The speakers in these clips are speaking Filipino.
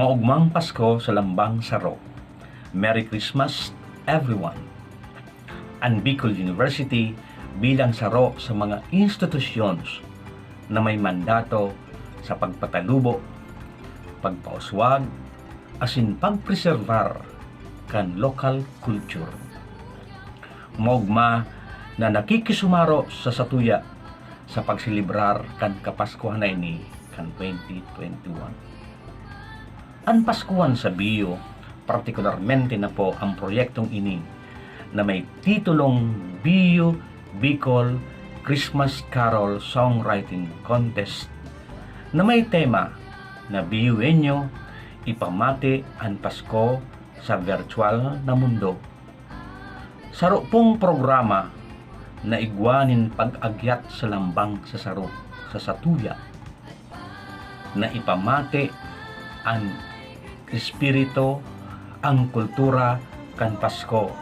Maugmang Pasko sa Lambang Saro. Merry Christmas, everyone! Ang Bicol University bilang saro sa mga institusyons na may mandato sa pagpatalubo, pagpauswag, asin pagpreservar kan local culture. Maugma na nakikisumaro sa satuya sa pagsilibrar kan Kapaskuhan na ini kan 2021. Ang Paskuhan sa Bio, partikularmente na po ang proyektong ini na may titulong Bio Bicol Christmas Carol Songwriting Contest na may tema na Biyuenyo, ipamati ang Pasko sa virtual na mundo. Saro pong programa na igwanin pag-agyat sa lambang sa saro sa satuya na ipamati ang espiritu, ang kultura kan Pasko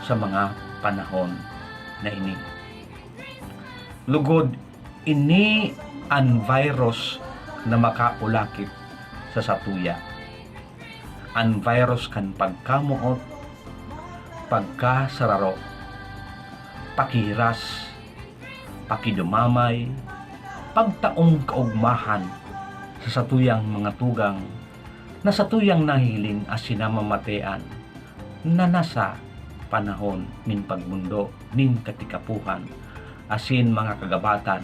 sa mga panahon na ini. Lugod, ini ang virus na makaulakit sa satuya. Ang virus kan pagkamuot, pagkasararo, pakihiras, pakidumamay, pagtaong kaugmahan sa satuyang mga tugang na satuyang nahiling as sinamamatean na nasa panahon nin pagmundo nin katikapuhan asin mga kagabatan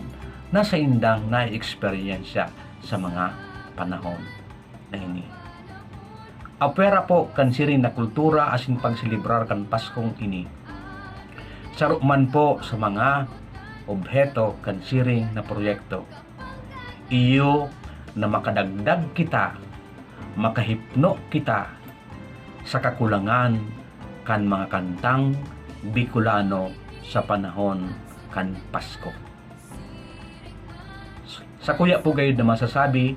na sa indang na-eksperyensya sa mga panahon na ini. Apera po kansiring na kultura asin pagsilibrar kan Paskong ini. Saro man po sa mga obheto kansiring na proyekto. Iyo na makadagdag kita, makahipno kita sa kakulangan kan mga kantang Bicolano sa panahon kan Pasko. Sa kuya po gayon na masasabi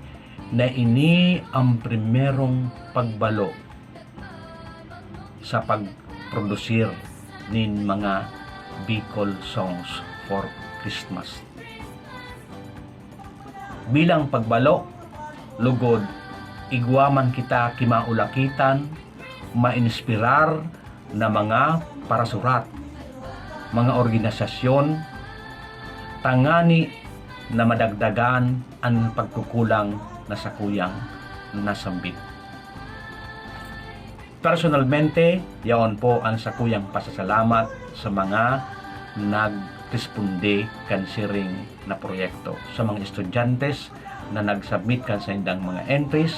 na ini ang primerong pagbalo sa pagprodusir nin mga Bicol songs for Christmas. Bilang pagbalo, lugod, igwaman kita kimaulakitan, mainspirar na mga parasurat, mga organisasyon, tangani na madagdagan ang pagkukulang na sakuyang nasambit. Personalmente, yaon po ang sakuyang pasasalamat sa mga nagresponde kan siring na proyekto, sa mga estudyantes na nagsubmit kan sa indang mga entries,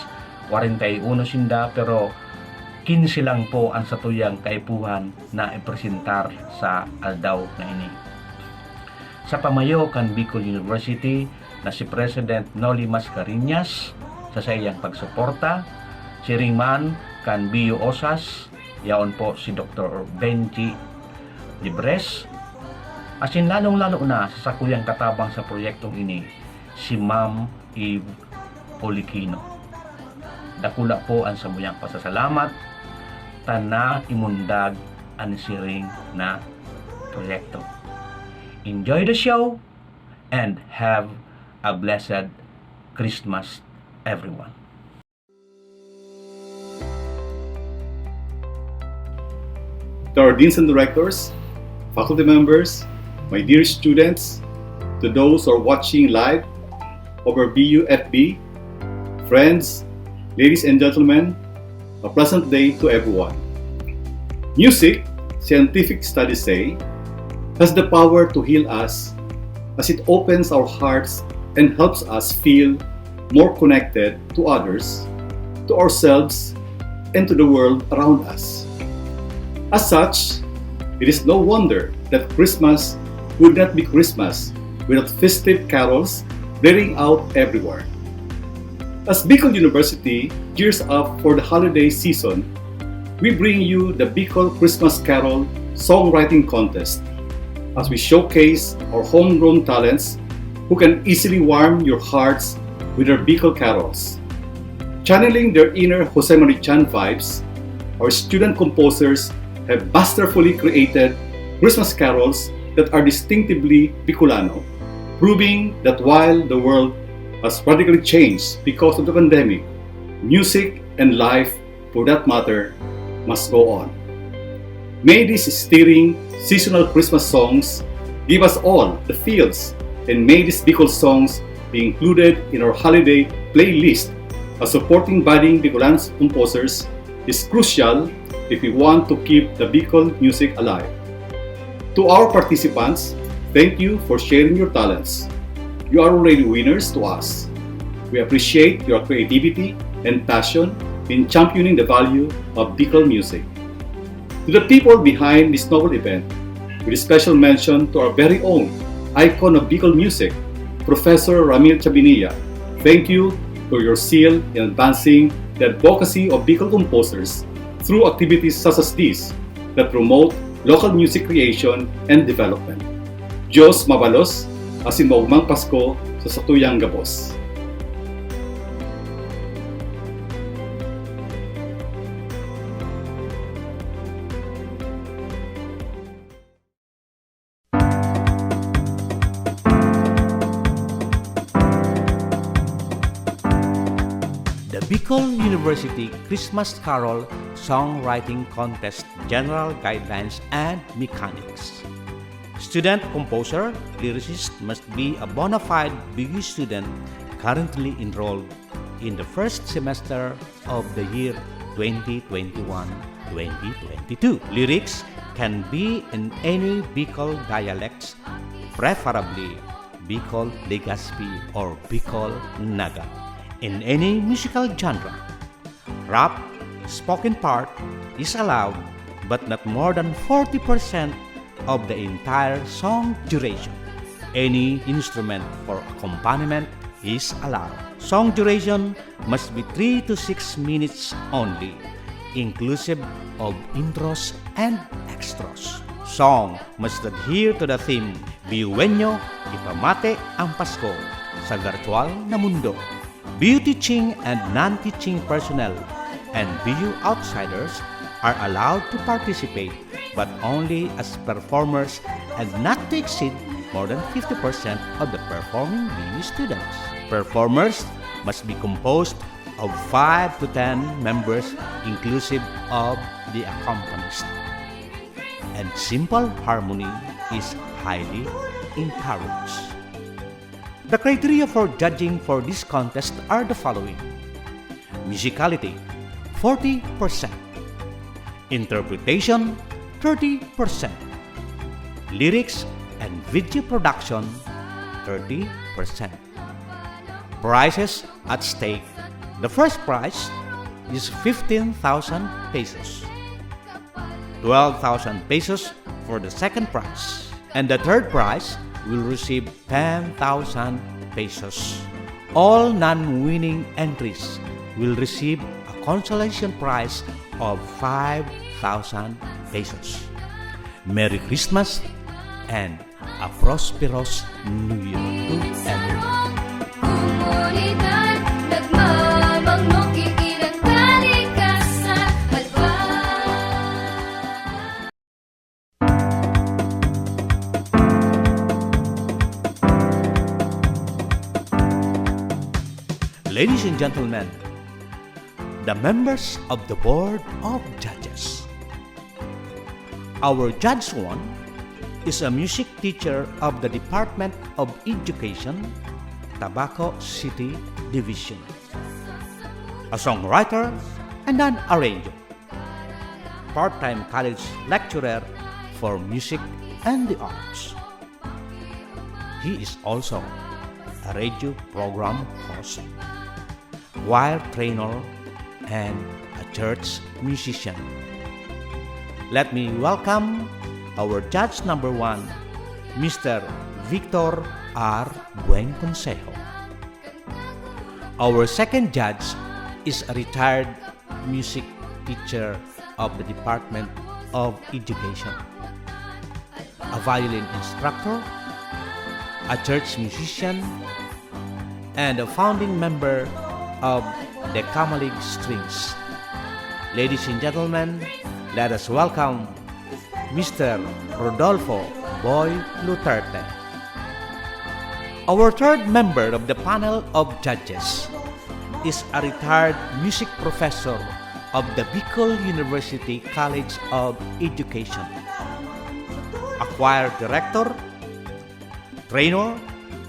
41 sinda pero 15 lang po ang satuyang kaipuhan na ipresentar sa aldaw na ini. Sa pamayo kan Bicol University na si President Noli Mascareñas sa sayang pagsuporta, si Ringman kan Bio Osas, yaon po si Dr. Benji Libres, asin lalong-lalo na sa sakuyang katabang sa proyektong ini, si Ma'am Eve Polikino. Dakula po ang samuyang pasasalamat tana imundag ang siring na proyekto. Enjoy the show and have a blessed Christmas, everyone. To our deans and directors, faculty members, my dear students, to those who are watching live over BUFB, friends, ladies and gentlemen, a pleasant day to everyone. Music, scientific studies say, has the power to heal us as it opens our hearts and helps us feel more connected to others, to ourselves, and to the world around us. As such, it is no wonder that Christmas would not be Christmas without festive carols blaring out everywhere. As Bicol University gears up for the holiday season, we bring you the Bicol Christmas Carol Songwriting Contest as we showcase our homegrown talents who can easily warm your hearts with their Bicol carols. Channeling their inner Jose Marichan vibes, our student composers have masterfully created Christmas carols that are distinctively Bicolano, proving that while the world has radically changed because of the pandemic, Music and life, for that matter, must go on. May these stirring seasonal Christmas songs give us all the feels, and may these Bicol songs be included in our holiday playlist, as supporting budding Bicolan composers is crucial if we want to keep the Bicol music alive. To our participants, thank you for sharing your talents. You are already winners to us. We appreciate your creativity and passion in championing the value of Bicol music. To the people behind this noble event, with a special mention to our very own icon of Bicol music, Professor Ramil Chabinilla. Thank you for your zeal in advancing the advocacy of Bicol composers through activities such as these that promote local music creation and development. Diyos mabalos, asin maugmang Pasko sa satuyang gabos. The Bicol University Christmas Carol Songwriting Contest General Guidelines and Mechanics. Student composer, lyricist must be a bona fide BU student currently enrolled in the first semester of the year 2021-2022. Lyrics can be in any Bicol dialects, preferably Bicol Legazpi or Bicol Naga, in any musical genre. Rap, spoken part is allowed, but not more than 40% of the entire song duration. Any instrument for accompaniment is allowed. Song duration must be 3 to 6 minutes only, inclusive of intros and extras. Song must adhere to the theme, Biuwenyo, ipamate ang Pasko sa virtual na mundo. BU teaching and non-teaching personnel and BU outsiders are allowed to participate, but only as performers and not to exceed more than 50% of the performing BU students. Performers must be composed of 5 to 10 members inclusive of the accompanist. And simple harmony is highly encouraged. The criteria for judging for this contest are the following: musicality, 40%; interpretation, 30%; lyrics and video production, 30%. Prizes at stake. The first prize is 15,000 pesos, 12,000 pesos for the second prize, and the third prize will receive 10,000 pesos. All non-winning entries will receive a consolation prize of 5,000 pesos. Merry Christmas and a prosperous New Year to everyone. Komunidad, nagmamangmong kikilang kalikasan, Ladies and gentlemen, the members of the Board of Judges. Our Judge 1 is a music teacher of the Department of Education, Tabaco City Division, a songwriter and an arranger, part-time college lecturer for music and the arts. He is also a radio program host, choir trainer, and a church musician. Let me welcome our judge number 1, Mr. Victor R. Buenconsejo. Our second judge is a retired music teacher of the Department of Education, a violin instructor, a church musician, and a founding member of the Kamalig Strings. Ladies and gentlemen, let us welcome Mr. Rodolfo Boy Our third member of the panel of judges, is a retired music professor of the Bicol University College of Education, a choir director, trainer,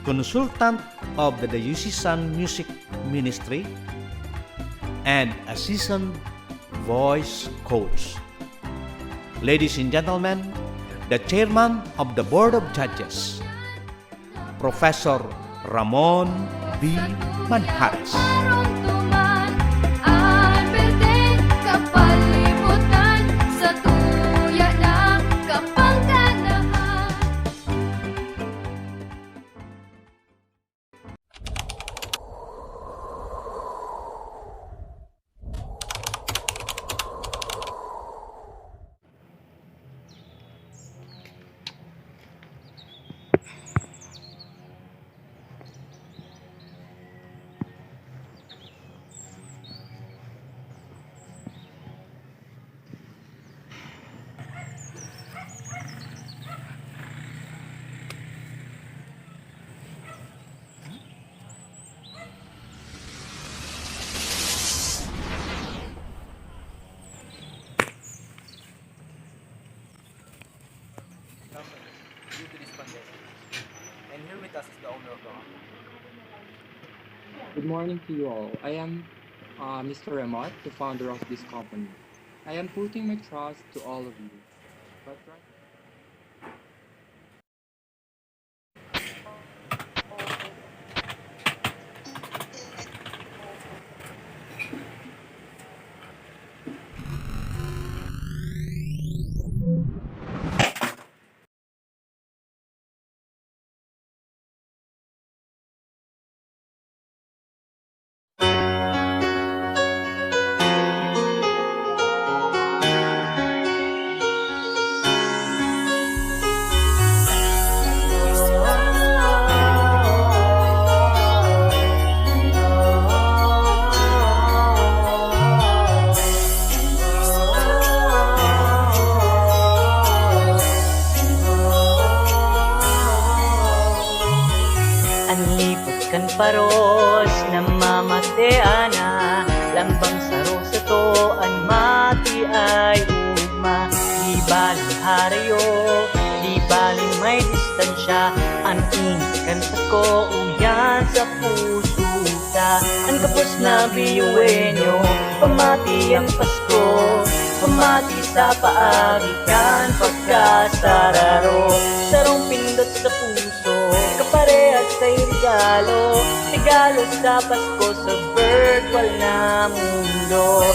consultant of the Diocesan Music Ministry, and a seasoned voice coach. Ladies and gentlemen, the chairman of the Board of Judges, Professor Ramon B. Manjares. Maruntuman, Alberte, kapalibutan, sa tuya ng kapangkanahan. Due to this pandemic. And here with us is the owner of the company. Good morning to you all. I am Mr. Remat, the founder of this company. I am putting my trust to all of you. But right Anlipot kan paros na mamateana, lambang saro sa to an mati ay ugma. Di baling harayo, di baling may distansya, an kan sa ko uyan sa puso ta. Ang kapos na biyuwenyo, pamati ang Pasko, pamati sa paagikan pagkasararo. Sarong pindot sa puso, kaparehas sa'y regalo, regalo sa Pasko sa virtual na mundo.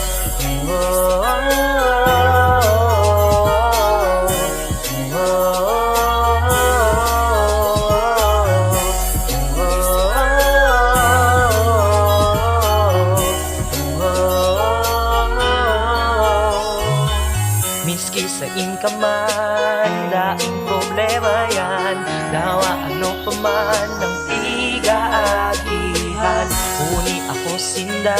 Miski sa inkaman, daing problema yan, dawa ano pa man ng pigaagihan. Uni ako sinda,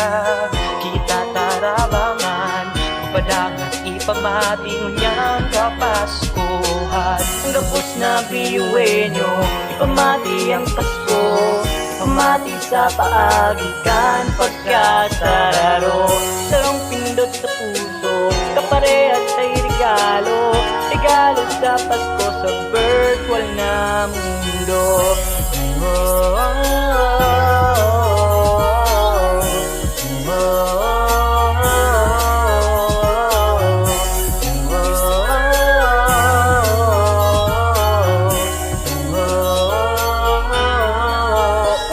kita tarabangan, papadangat ipamati niyang kapaskuhan. Ang gapos na biyuwenyo, ipamati ang Pasko, pamati sa paagikan pagkasararo. Sarong pindot sa puso, kaparehas ay regalo, regalo sa Pasko sa virtual na mundo.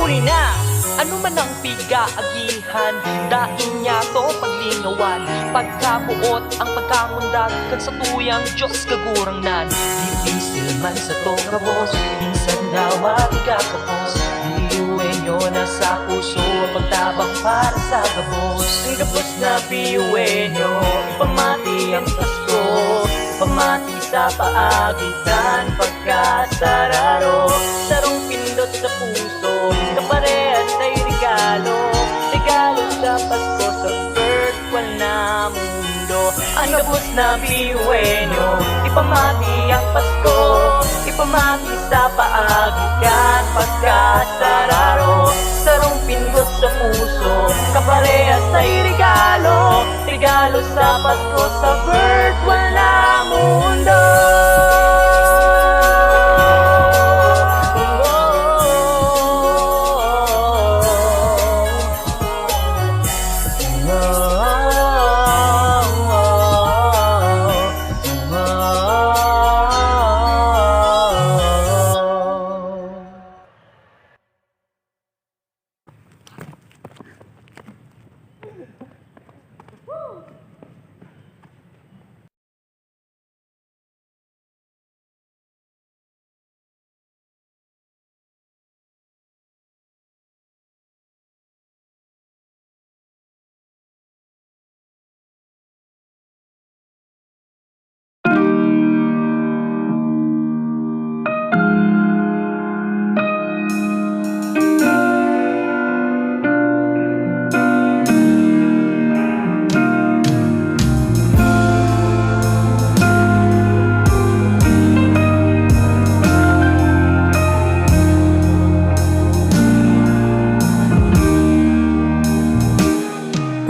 Uri na, ano man ang pigaagihan, daing niya to paglingawan, pagkabuot ang pagkamundag, kan sa tuyang Diyos kagurangnan. Dipisil man sa to kabos, minsan daw matigakapos, biyuwenyo na sa puso, ang pagtabang para sa gabos. Ang gabos na biyuwenyo, ipamati ang Pasko, ipamati sa paagitan pagkasararo. Sarong pindot sa puso, kaparehas ay regalo, regalo sa Pasko sa virtual na mundo. Ang gabos na biyuwenyo, ipamati ang Pasko, ipamati sa paagikan pagkasararo. Sarong pindot sa puso, Bird, walang mundo.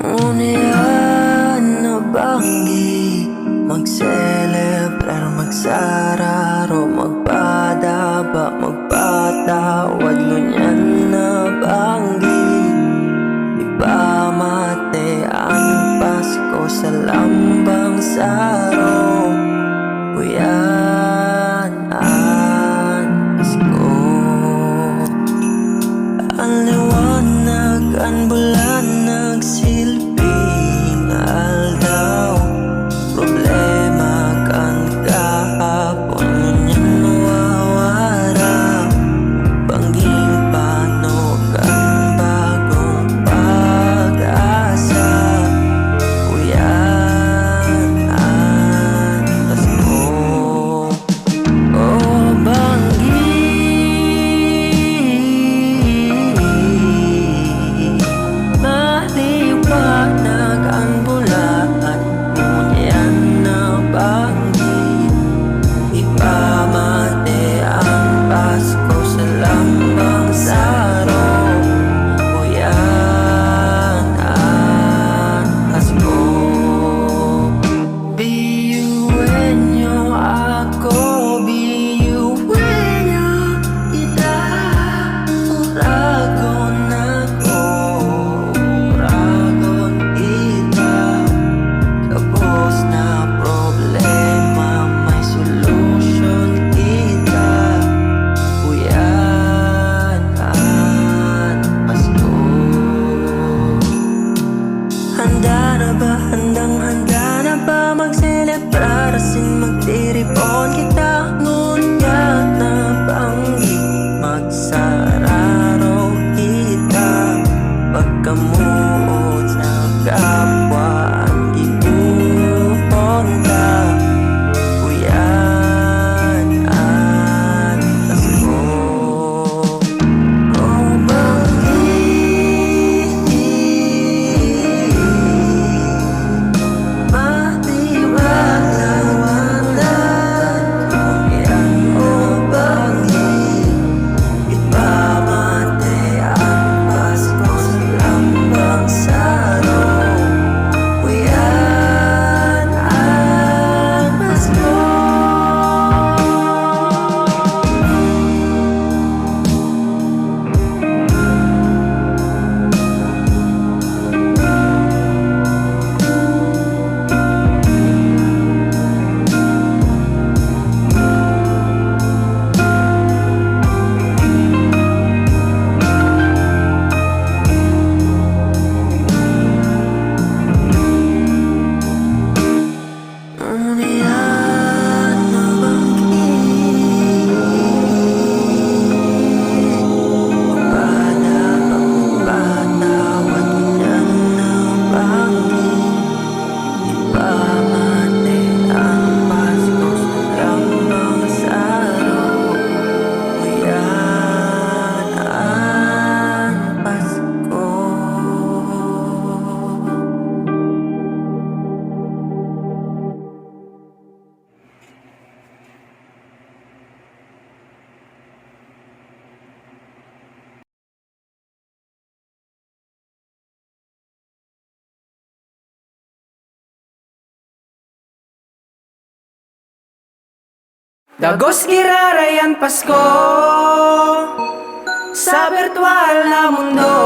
Unian na banggi, magselebrar, magsararo, magpadaba, magpatawad, ngunyan na banggi. Ipamate ang Pasko sa lambang saro, kuyan ang Pasko. Ang liwanag, ang bulan, nagsilbing aldaw. Problema kan kahapon, ngunyan mawawala. Bangging panog ang bagong pag-asa, kuyan ang Pasko. Oh, banggi, Dagos girarayan Pasko sa virtual na mundo,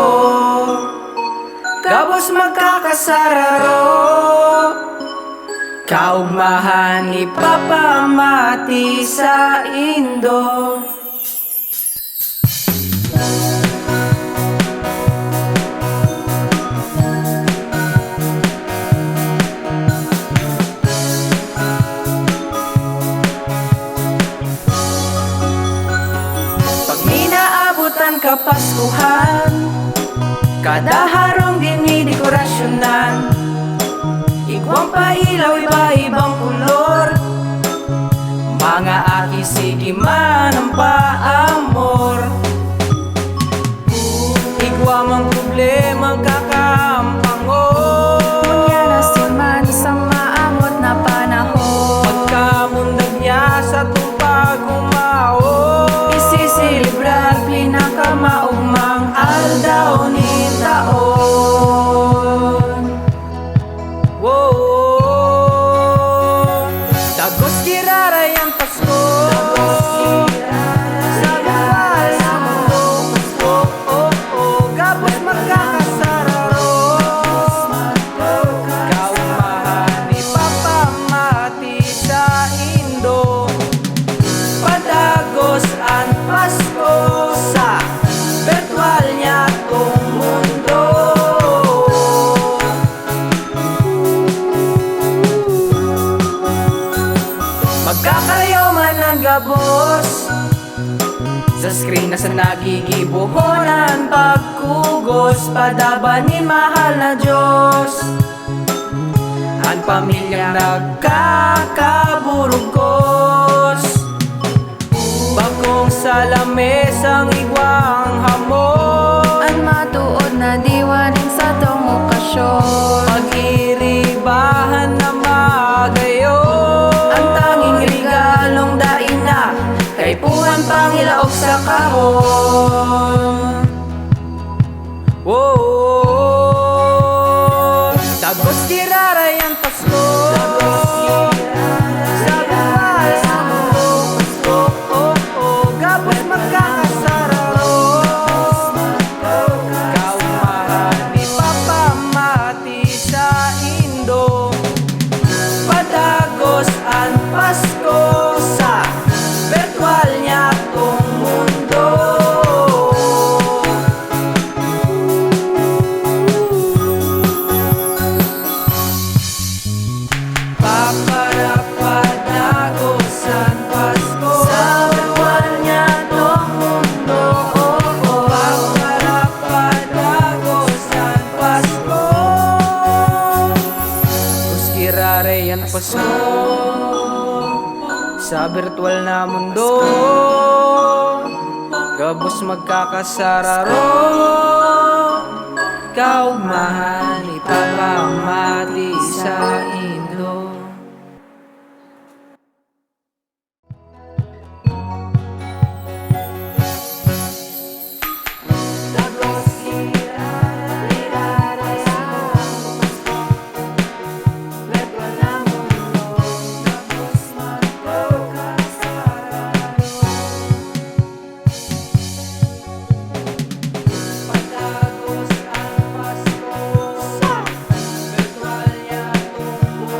gabos magkakasararo, kaugmahan ipapamati sa Indo. Pag minaabutan kapaskuhan, kada harong dinidekorasyonan, igwang pailaw iba-ibang kulor, mga aki sige man ang paamor. Igwa mang problemang kakampangor, Mangyarasin man sa maamot na panahon, pagkamundag niya sa tumpag umao, isisilibrar pinakamaugmang aldaw ni taon. Whoa, dagos girarayan Pasko sa bawal sa mundo. Gabos magkakasararo, kaumahan ipapamati sa Indo. Padagos ang Pasko sa virtual niya tong mundo. Magkakayaw man ang gabos sa screen na sa nagigibuhonan, pagkugos padabanin mahal na Diyos ang pamilyang nagkakaburugos. Bakong sa lamesang igwang hamon, Ang matuod na diwanin sa tong okasyon, pag-iribahan na magayon, ang tanging regalong daina kay puhan pangilaog sa kahon. Whoa, dagos girarayan Pasko sa bawal sa mundo. Gabos magkakasararo, kaumahan ipapamati sa Indo. Padagos ang Pasko sa virtual niya tong mundo. Paparapadagos ang Pasko sa virtual niya tong mundo. Paparapadagos ang Pasko, Uskirare yan Pasko sa virtual na mundo, gabos magkakasararo, kaugmahan ipapamati sa Indo. Padagos ang Pasko sa virtual niya tong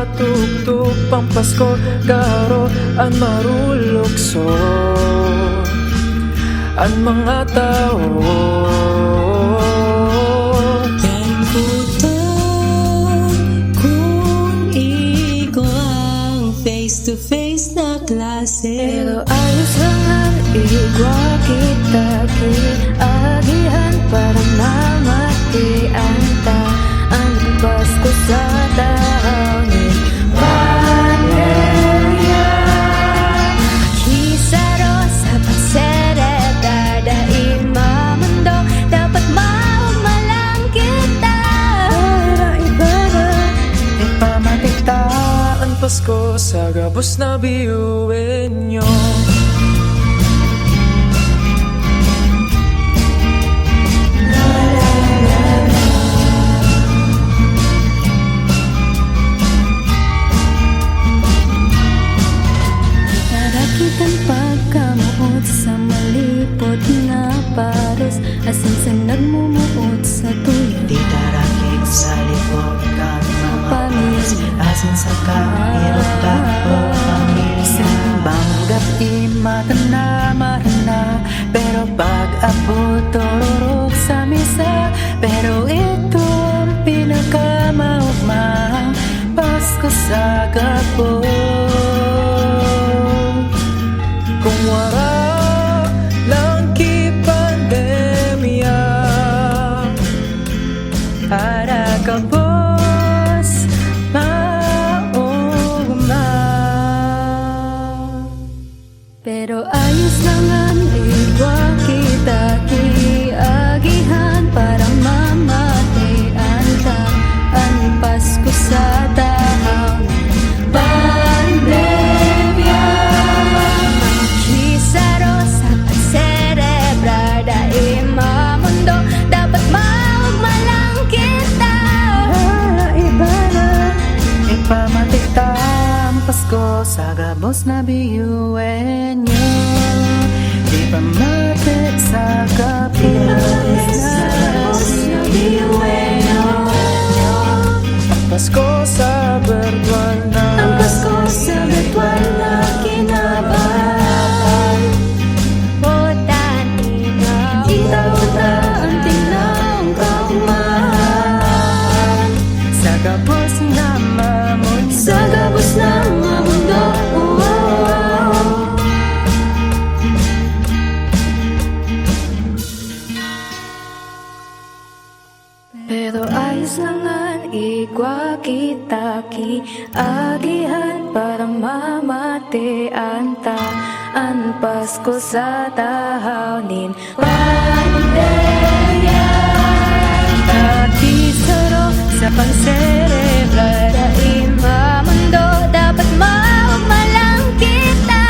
patugtog pang Pasko karo an marulukso an mga tao. Yan puto kung ikaw ang face-to-face na klase. Pero ayos lang ang igwa kita agihan para mamatian ta ang Pasko sa taonin. Pandemya Kisaro sa pagserebra dahil mamundo dapat maumalang kita. Pero iba na Ipamakita ang Pasko sa gabos na biyuin nyo. Narakitan pagkamuot sa malipot na paros asin sa nagmumuot sa tuyo. Di tarakik sa likod ka mga Pamilya asin sa kahirap tapo pamilya. Banggap imata na marana, pero pag-abot tururog sa misa. Pero ito ang pinakamaugmang Pasko sa gabos. Kung wala lang pandemya para kabos maugma. pero ayos lang ang igwa kita agihan para mamatian ta ang Pasko sa tahaw. Pandemya Kisaro sa pagserebra dahil mamundo dapat maugmalang kita. Iba na Ipamakita ang Pasko sa gabos na biyuin nyo. Ipamatik sa gabos na biyuin nyo. Ang Pasko sa virtual na, ang Pasko sa virtual na kinabahan. Putan ikaw na ang tinang kaumahan. sa gabos na mamundo. Sa gabos ng mundo. Pero ayos lang ang igwa kita agihan para mamatian ta ang Pasko sa tahaw.nin pandemya Nakisaro sa pagserebra dahil mamundo dapat maugmalang kita.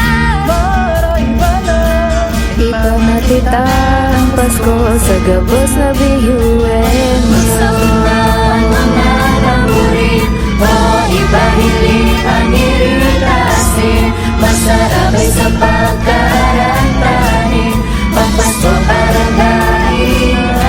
Ipamatita ang Pasko sa gabos na biyuin mo. Masamunan mga tamburin o ibahiling aniritasin. Masarabay sa pagkarantanin Pagpasko para dahil ang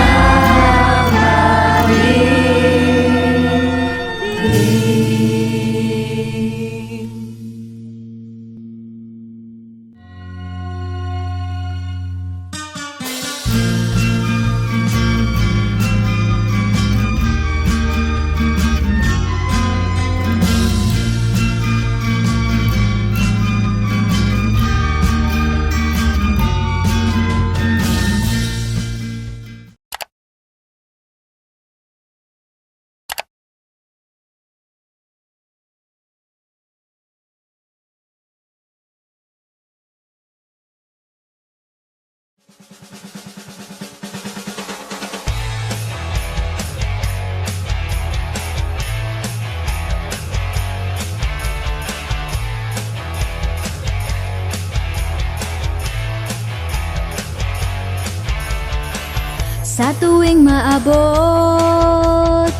Sa tuwing maabot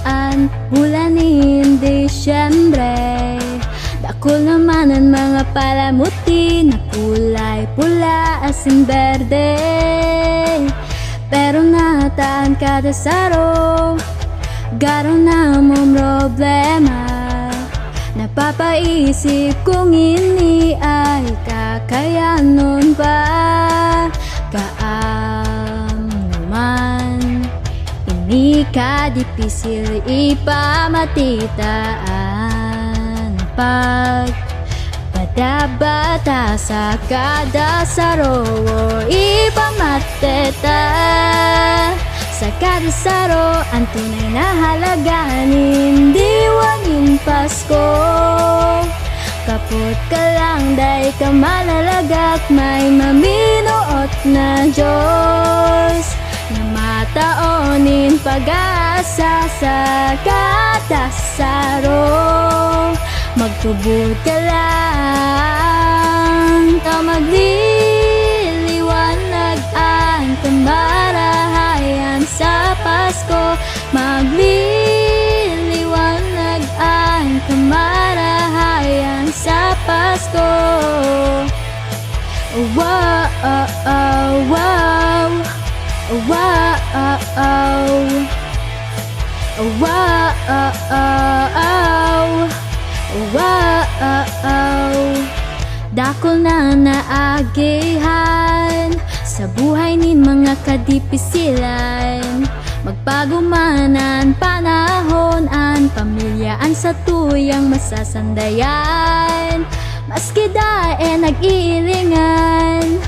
ang bulan ni Disyembre, dakol naman ang mga palamuti na kulay pula asin berde. Pero nataan kada saro, garo na mong problema na Napapaisip kung ini ay kakayanon pa. Kaam naman, ini ka dipisil ipamatitaan. Pag padabata sa kada saro, ipamateta sa kada saro. Ang tunay na halaganin, diwanin Pasko. Kapot ka lang, day ka malalagak, may maminuot na Diyos na mataonin pag-asa sa kada saro. Magtubod ka lang, magliliwanag ang kamarahayan sa Pasko. Magliliwanag ang kamarahayan sa Pasko. Wow, wow, wow, wow, wow. Dako na naagihan sa buhay nin mga kadipisilan. Magbago man ang panahon, ang pamilyaan sa tuyang masasandayan. Maski dae nag-iilingan,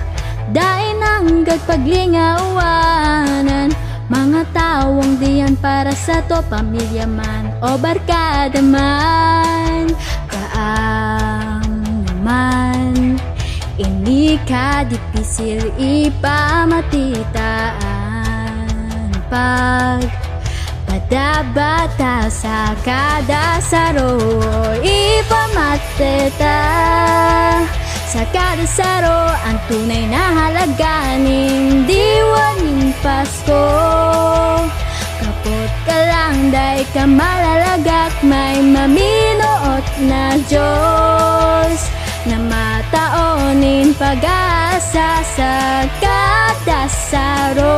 dae nang gagpaglingawanan. Mga tawang diyan para sa to, pamilya man o barkada man. Kaang naman, ini ka dipisil ipamatitaan. Pag padabata sa kada saro, ipamateta sa kada saro. Ang tunay na halaganin, diwanin Pasko. Kapot ka lang, day ka malalagak, may maminuot na Diyos na mataonin pag-asa sa kada saro.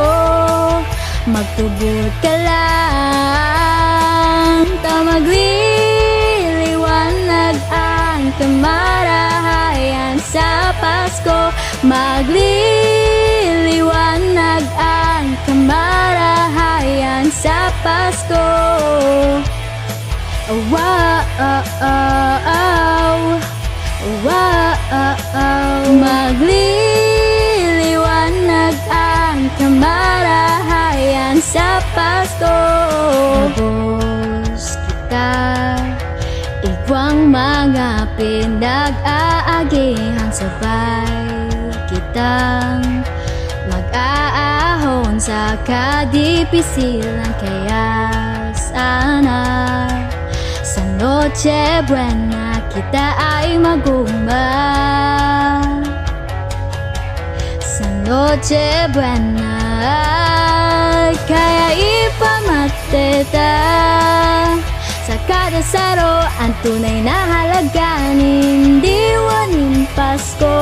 Magtubod ka lang, magliliwanag ang kamarahayan sa Pasko. Magliliwanag ang kamarahayan sa Pasko. Wow, wow, magliliwanag ang kamarahayan sa Pasko. Nabos kita, igwang mga pinag-aagihan, sabay kitang mag-aahon sa kadipisilan. Kaya sana sa Noche Buena kita ay maguma. Sa Noche Buena kaya ipamateta sa kada saro. Ang tunay na halaganin, diwanin Pasko.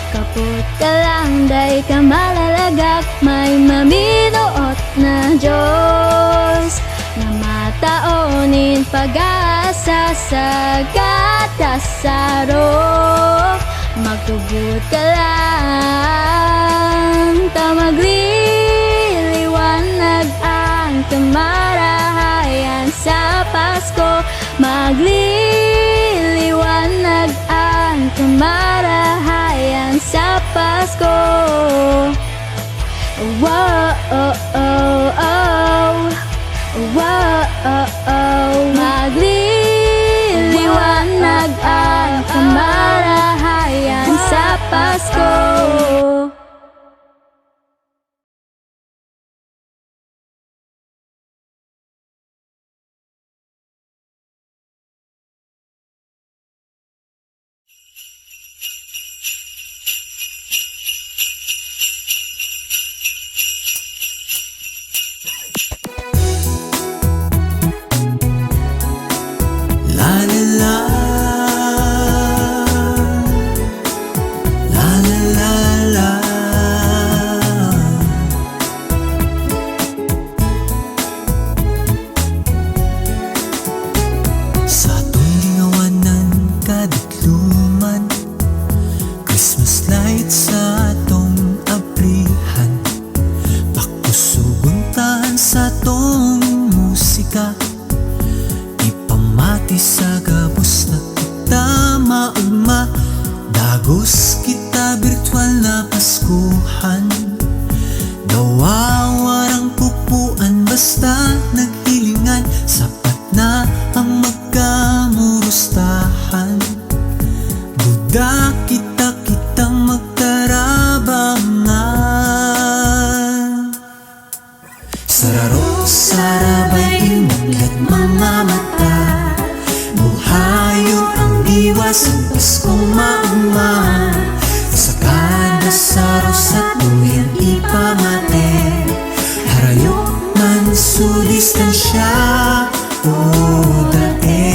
Kapot ka lang, day ka malalagak, may maminuot na Diyos na mataonin pag-asa sa kada saro. Magtubod ka lang, magliliwanag ang kamarahayan sa Pasko. Magliliwanag ang kamarahayan sa Pasko. Wow, magliliwanag ang kamarahayan sa Pasko. Sa tuwing Tapos na kita maugma, dagos kita virtual na Paskuhan. Nawawarang pupuan basta naghilingan, sapat na ang magkamurustahan. Duda kita kitang magtarabangan. Sararo sarabay imulat mga mata, buhayo ang diwas ang Paskong maugma. Sa kada saro sa tuyang ipamate, harayo man su distansya o dae.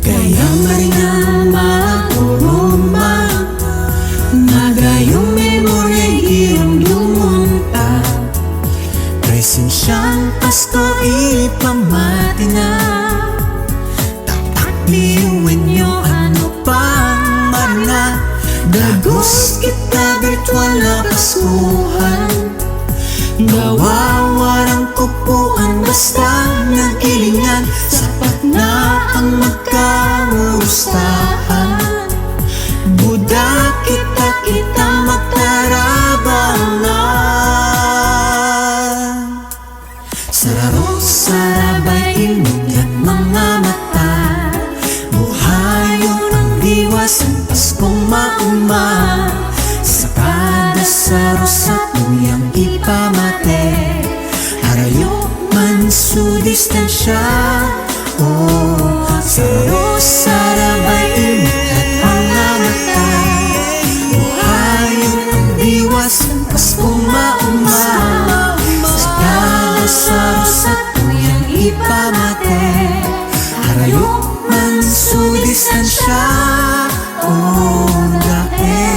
Kaya marinang maguruma, nagayong memorya'y iyong presensyang Pasko ipamati na. Takliwin nyo ano pang marina, dagos kita virtual na Paskuhan. Nawawarang kupuan basta naghilingan, sapat na ang magkamustahan. Buda kita kitang magtarabangan. Sararo sarabay imulat mga mata, buhayo ng diwas ang Paskong maugma. Sa kada saro sa tuyang ipamate, harayo man su distansya o sararo sarabay imulat mga mata, buhayo ng diwas ang Paskong maugma. Sa kada saro sa tuyang ipamate, harayo man su distansya o dae.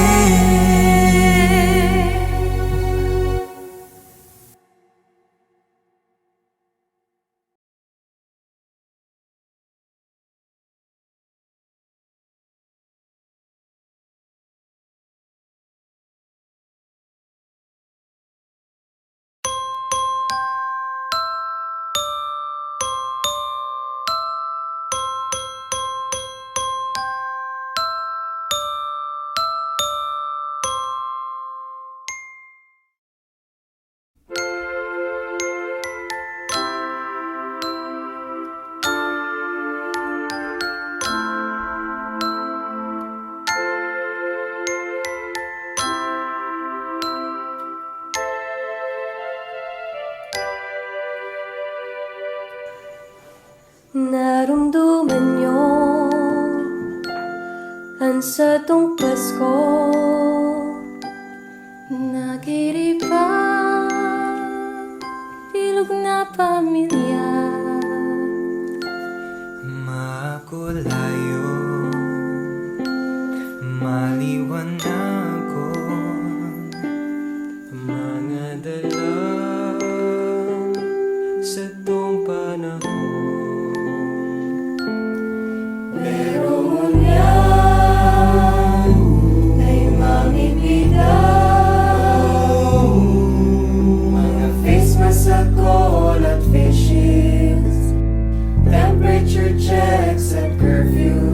Naramdaman nyo ang sa tong Pasko, nagiripa bilog na pamilya. Makulayo, maliwanagon, mga dalang sa tong panahon. Pero ngunyan ay mamipidaw, mga face mask at face shields, temperature checks at curfew.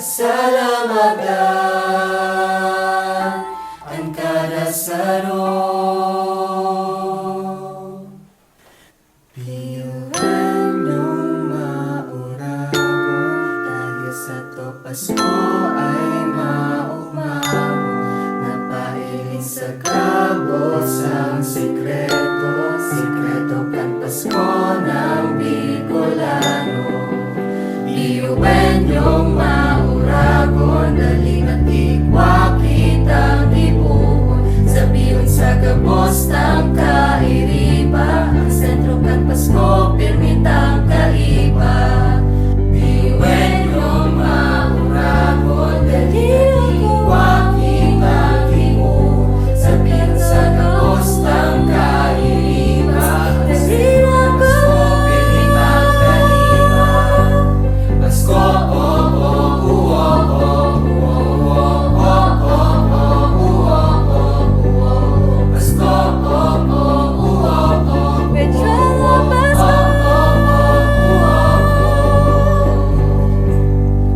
Pasalamatan ang kada saro. Piyuhan yung mauragon dahil sa to Pasko ay maugmaon. Napailin sa kabos ang sikreto, sikreto kan Pasko ng Bicolano. Piyuhan yung mauragon dali na tigwa kitang ibuhon. Sabihin sa kabos ng kairiba, ang sentro kan Pasko pirmitang kaiba. Piyuhan yung mauragon dali na tigwa kitang ibuhon. Sabihin sa kabos ng kairiba, ang sentro kan Pasko pirmitang kaiba. Pasko, oh, oh, oh, oh, oh, oh, oh, oh, oh, Pasko, oh, oh, oh, oh, Petrala Pasko.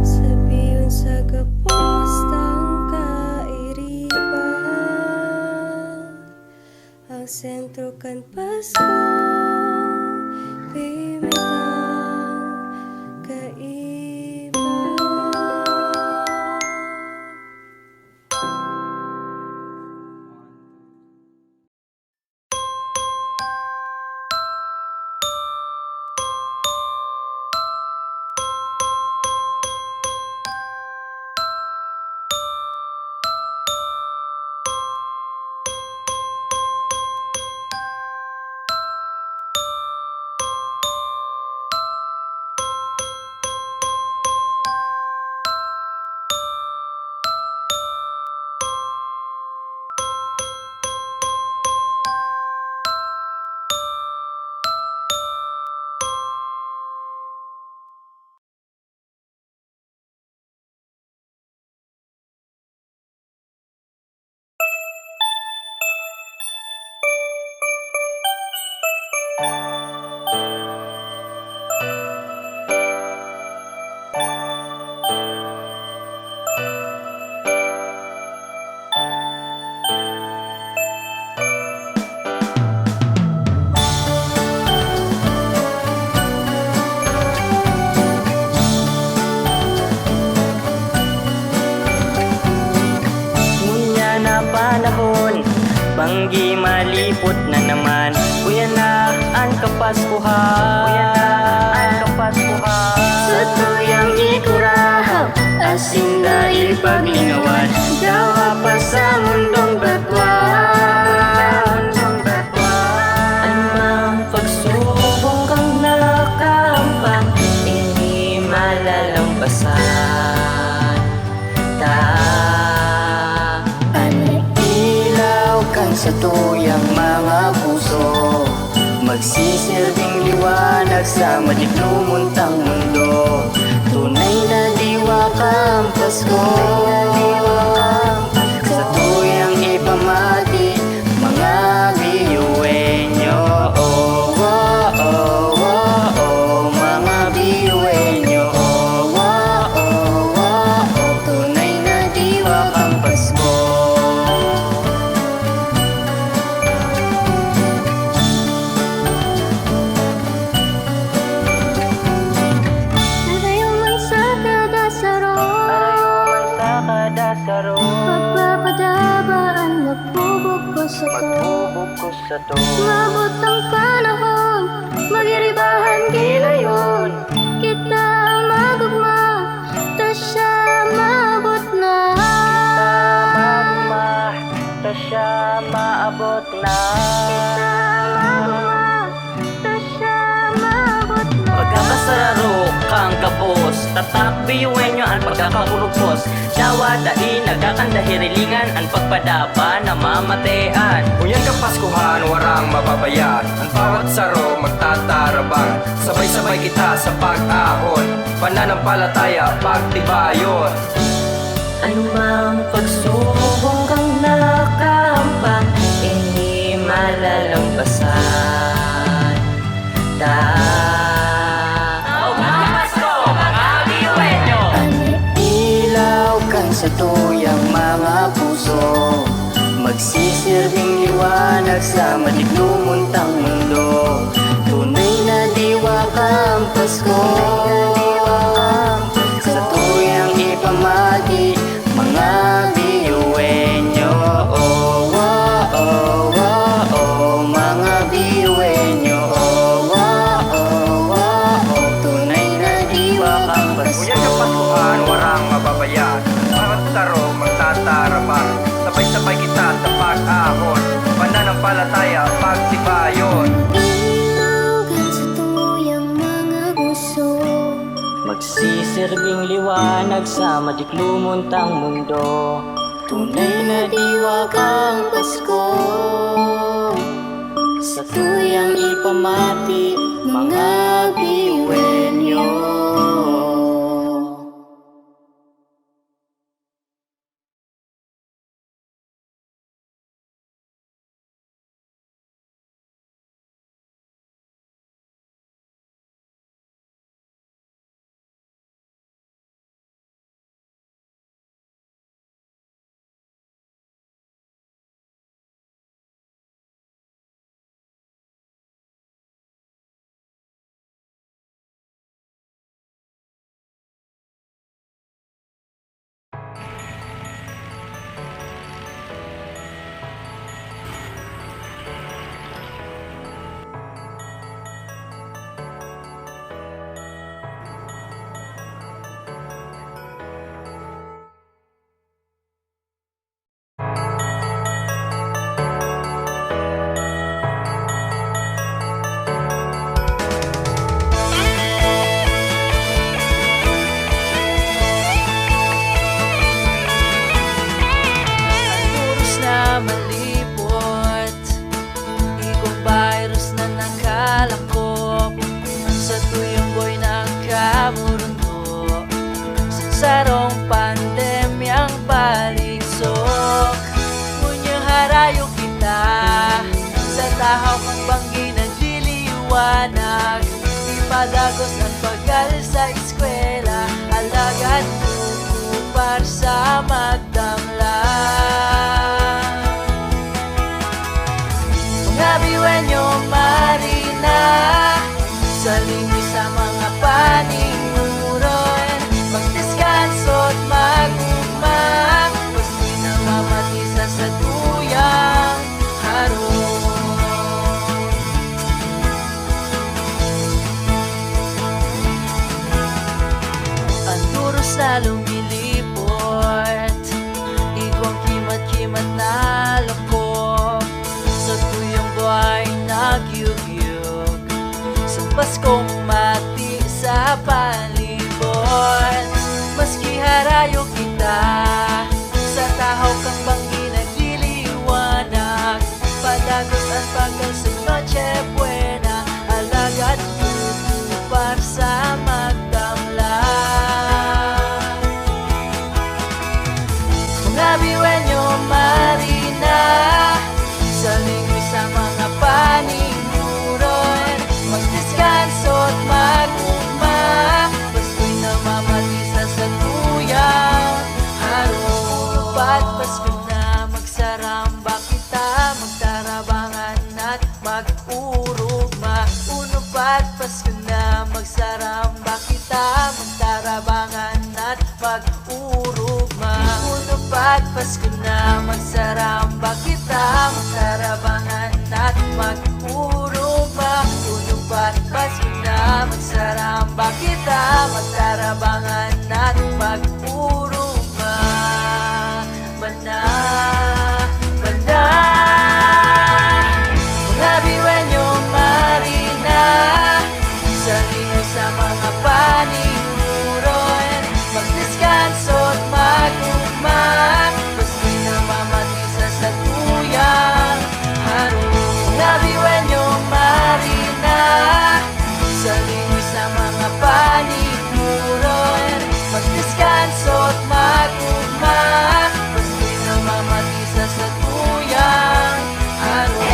Sabiyon sa gapos ng kairiban, ang sentro kan Pasko, pimitang kaiba. Ngunya na panahon, banggi malipot na naman. Kuya na ang kapaskuhan, sa tuyang ikurahap, asin na ipaglingawan. Dawa pa sa mundong batwan. Anumang pagsubok kang nakampang, hindi malalampasan. Ilaw kan sa tuyang mga puso, magsisilbing liwanag sa madiklumuntang mundo. Tunay na diwa kang Pasko, sa tuyang ipamati mga biyuenyo. Oh, oh, oh, oh, oh, mga biyuenyo. Oh, oh, oh, oh, oh, tunay na diwa kang Pasko. Arayo man sa kadasaro, pagpapadabaan magbubugkos sa to. Mabot ang panahon, magiribahan gilayon. Kita ang magugma, ta siya maabot na. Ta siya maabot na. Kita ang magugma, ta siya maabot na. Pagkakasararo kang kapos, tatak biyuwen nyo ang pagkakamurugpos. Dawa dai nagkakandahirilingan ang pagpadapa na mamatean. Kunyan ka Paskuhan, warang mababayan. Ang bawat saro magtatarabang. Sabay-sabay kita sa pag-ahon, pananampalataya, pagtibayon. Anumang pagsubok kang nakampang, hindi malalampasan. Mga Pasko, mga biyuwen nyo. sa tuyang mga puso. Magsisilbing liwanag sa madiglumuntang mundo. Tunay na diwak ang Pasko, sa tuyang ipamati mga biyuwenyo. Oh, oh, oh, oh, oh, mga biyuwenyo. Oh, oh, oh, oh, oh, tunay na diwak ang Pasko. Ngunyan yung Paskuhan, warang mababayaan. Bawat taro, magtatarabang. Sabay-sabay kita sa pag-ahon. Pananampalataya, pagtibayon. Ilugan sa tuyang mga puso. Magsisilbing liwanag sa madiklumuntang mundo. Tunay na diwak ang Pasko, sa tuyang ipamati mga biyuwenyo. sarong pandemyang baliksok. Ngunyang harayo kita sa tahaw kang banggi nagliliwanag. Ipadagos ang pagal sa eskwela, alagad para sa magdamlang. Mga biwenyo marina, sa lingwi sa mga paninguron, magdiskanso't magugma, basta namamatisa sa tuyang haron. Ang turos na lumilipot, igwang kimat-kimat na lako, sa tuyong buhay nagyugyug, sa Paskong mati sa palibot. Maski harayo kita, sa tahaw kang banggi nagliliwanag, padagos at pagkal sa Noche Buena, alagad para sa magdamlang. Mga biwenyo marina, sa lingwi sa mga paninguron, magdiskanso't magugma, basto'y namamatisa sa tuyang haron. Pat Pasko na magsaramba kita, magtarabangan at mag-urugma. Uno pat Pasko na magsaramba kita, magtarabangan at mag-urugma. Uno pat Pasko na magsaramba kita, magtarabangan at mag-urugma. Uno pat Pasko na magsaramba kita, magtarabangan at mag-urugma. Banda, banda, mga biwenyo marina, sa lingwi sa mga paninguron, magdiskanso't magugma, basto'y namamatisa sa tuyang haron. Mga biwenyo marina, sa lingwi sa mga paninguron, magdiskanso't magugma, basto'y namamatisa sa tuyang haron.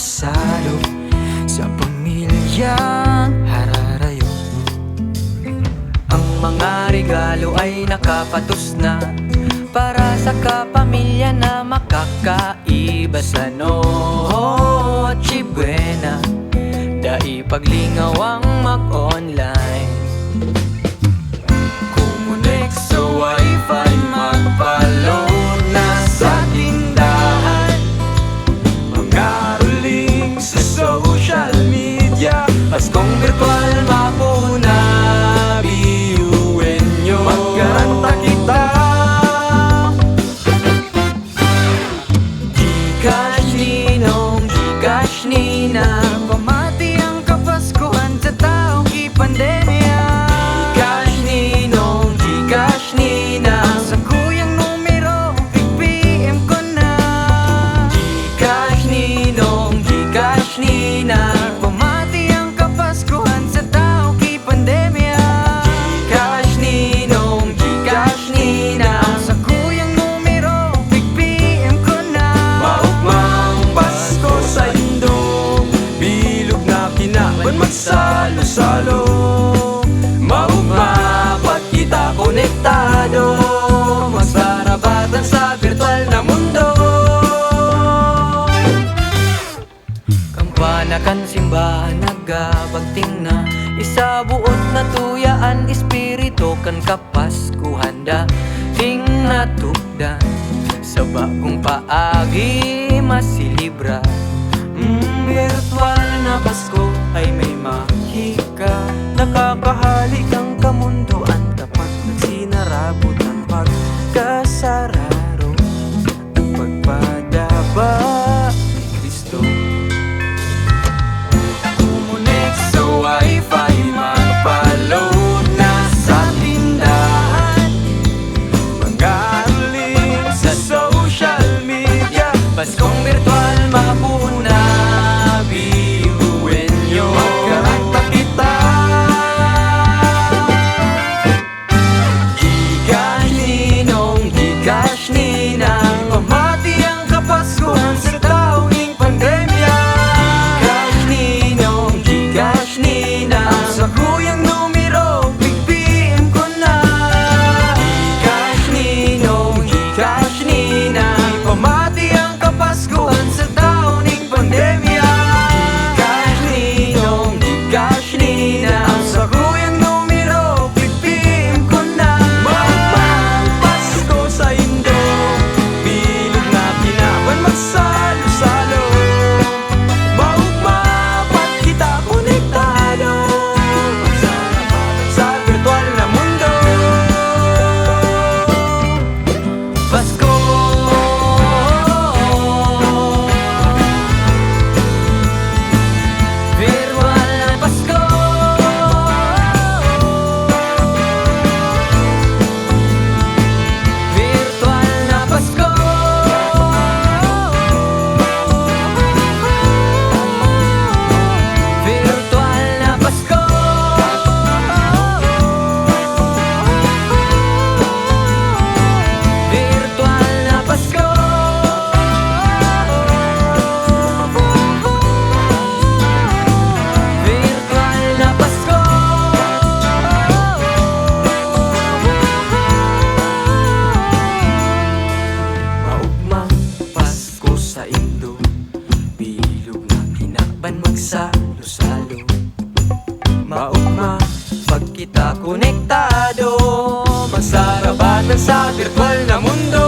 salo sa pamilyang hararayo. Ang mga regalo ay nakapatos na para sa kapamilya na makakaiba sa Noche Buena. Dai paglingaw ang mag-online, kumunik sa wifi, magpa-load na sa tindahan, mag-aruling sa social media. Paskong virtual mapuna, biyuin nyo, magkaranta kita. Gcash ninong, Gcash ninang, pamati ang kapaskuhan sa taong ipandemya. Gcash ninong, Gcash ninang, sa kuyang numero, pig-PM ko na. Gcash ninong, Gcash ninang, pamati ang kapaskuhan sa taong ipandemya. Gcash ninong, Gcash ninang, sa kuyang numero, pig-PM ko na. Maugmang Pasko sa Indo, bilog na kinaban magsalo-salo. Maugma pag kita konektado, magsarabatan sa virtual na mundo. Kampana kan simbahan nagabagting na, isabuot na tuyaan espiritu kan kapaskuhan da ting natugdan sa bagong paagi masilibra. Virtual na Pasko ay may mahika, nakakahalik ang kamunduan kapag nagsinarabot ang pagkasararo at pagpadaba ni Kristo. Kumunik sa wifi, magpa-load na sa tindahan, mag-aruling sa social media. Paskong virtual mapuna, biyuin nyo, magkaranta kita. Gcash ninong, Gcash ninang, pamati ang kapaskuhan sa taong pandemya. Gcash ninong, Gcash ninang, sa kuyang numero, pig-PM ko na. Gcash ninong, Gcash ninang, pamati ang kapaskuhan sa taong pandemya. Gcash ninong, Gcash ninang, sa kuyang numero, pig-PM ko na. Maugmang Pasko sa Indo, bilog na kinaban magsalo-salo. Maugma pag kita konektado, magsarabatan sa virtual na mundo. Pasko, virtual na Pasko. Virtual na Pasko. Virtual na Pasko. Virtual na Pasko. Virtual na Pasko. Maugmang Pasko sa Indo, bilog na kinaban magsalo-salo. Maugma pag kita konektado, magsarabatan sa virtual na mundo.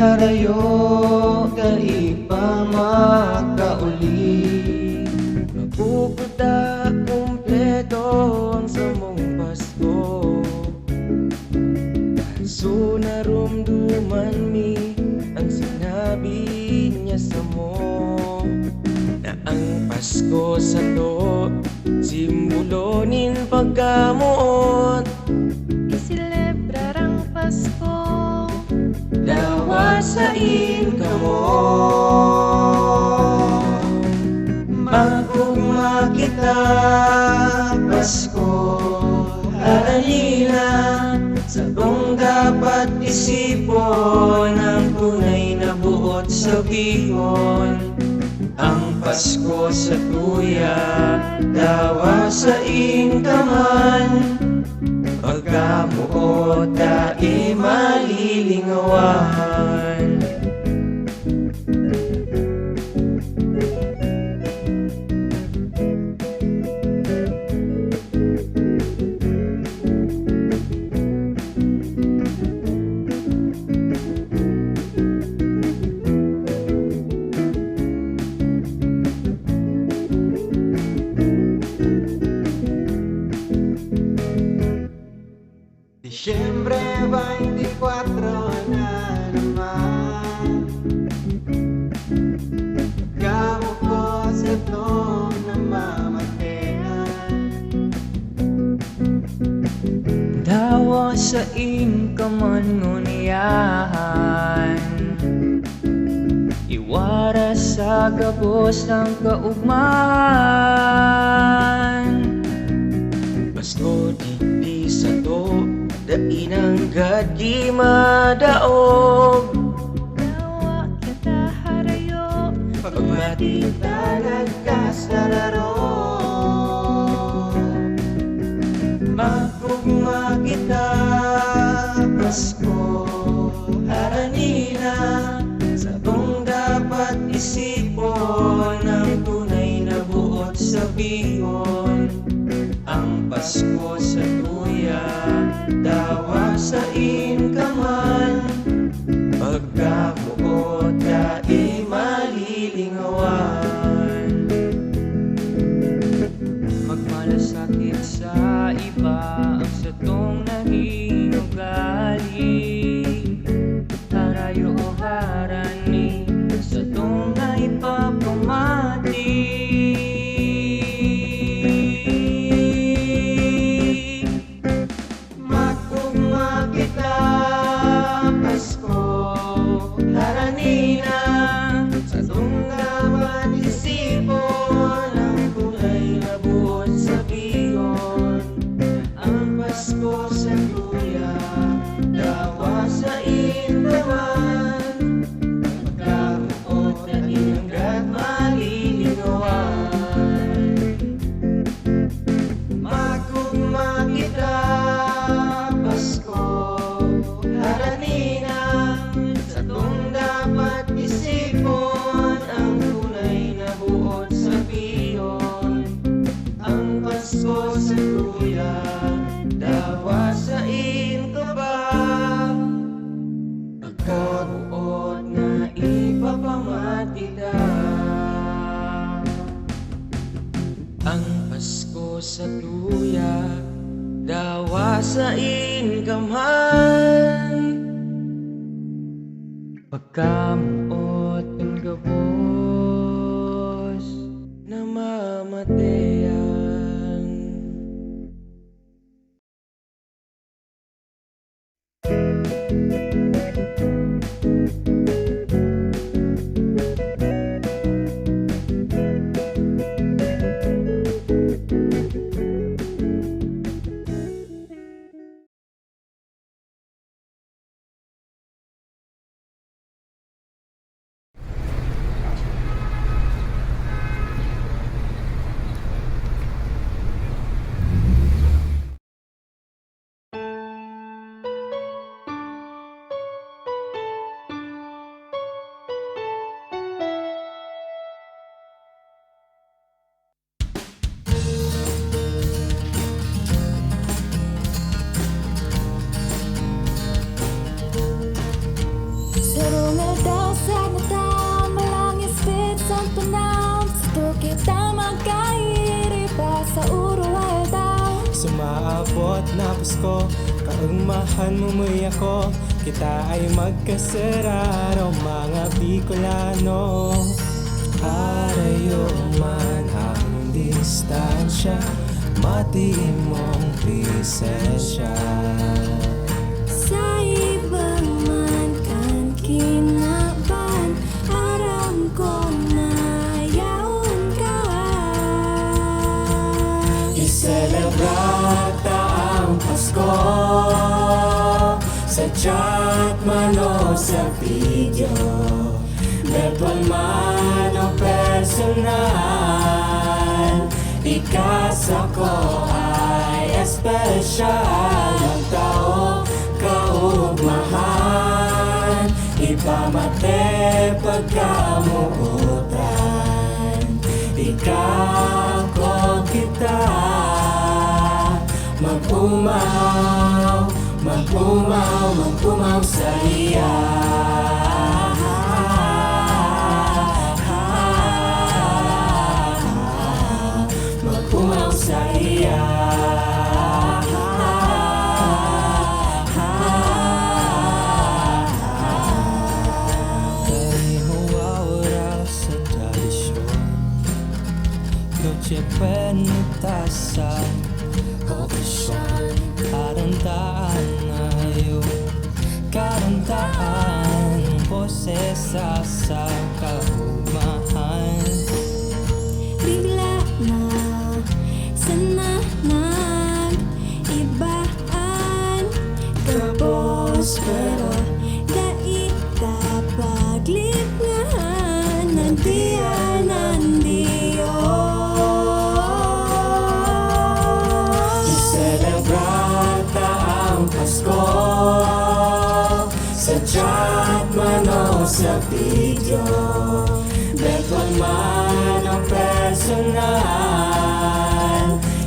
harayo dali pa makauli. Mapupunta kumpleto ang samong Pasko. So narumduman mi ang sinabi niya sa mo, na ang Pasko sa to simbolo nin pagkamuot. Isilebrar ang Pasko. Dawasain ka mo, magugma kita Pasko. Haranila sa kung dapat isipon ang tunay na buot sa bihon. Ang Pasko sa tuya, dawasain ka man. Pagkamuot dai malilingawan. Disyembre 24 na naman, pagkamo ko sa itong namamatean. Dawa sa inkaman ngunyahan, iwara sa gabos ng kaugman. Pasko di sa to, dainang gadi madaog. Dawa kita harayo. Pagmatita nagkasararo, magugma kita Pasko. Haranina sa kung dapat isipon ang tunay na buot sa bihon. Ang Pasko sa tuya, dawasain ka man. Pagkamuot dai malilingawan. Magmalasakit sa iba ang satong naging ugali. Harayo o harani sa tong naipapamati. Magugma kita Pasko. Haranina sa tong dapat isipon ang tunay na buot sa bihon. Ang Pasko sa tuya, dawasain naman. Pagkamuot at inanggat malilingawan. Magugma kita Pasko. Haranina sa tong dapat isipon ang tunay na buot sa bihon. Ang Pasko sa tuya, dawasain ka ba? Pagkabuot na ipapamatida. Ang Pasko sa tuya, dawasain ka man. Pagkamuot ang gabos Namamatean. nga daw sa nataon, walang ispit sa panahon. Gusto kita magkairiba sa uruwal daw. Sumaabot na Pasko, kaugmahan mumuy ako. Kita ay magkasararo, mga Bicolano. Arayo man ang distansya, matiin mong presensya. Sa ibang man kan kinaban, aram ko mayaon ka. Iselebrata ang Pasko, sa chat man o sa video, virtual man o personal. Ikasa ko ay espesyal, ang tao kaugmahan, ipamate pagkamuutan. Ikaw ko kita, mag-umaw, mag-umaw, mag-umaw sa iya. Mag-umaw sa iya. Dahil mawawala sa tradisyon, Noche Buena sa okasyon. Karantaan ngayon, karantaan, posesa sa kaugmahan. Bigla na sana nag-ibaan, tapos pero daita paglitngahan, nandiyan nandiyo. Iselebrata ang Pasko, sa chat man o sa video, virtual man o personal.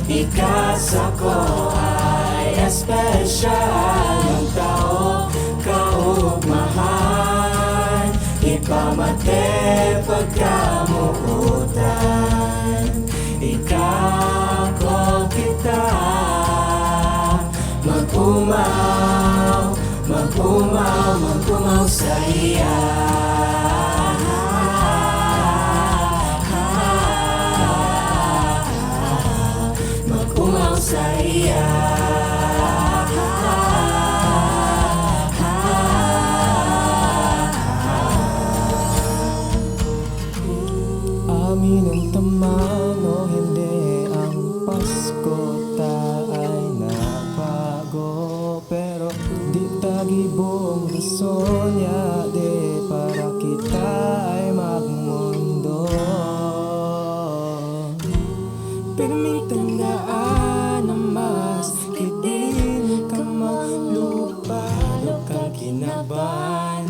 Ikasa ko ay espesyal, ang tao kaugmahan, ipamate pagkamuutan. Ikaw ko kita, mag-umaw, mag-umaw, mag-umaw sa iya. Mag-umaw sa iya. Amin ang tamang o hindi, ang Pasko ta ay nabago. Pero di tagibong rason ya de para kita ay magmundo. Pero may tandaan na mas kitin ka malupalo kang kinaban.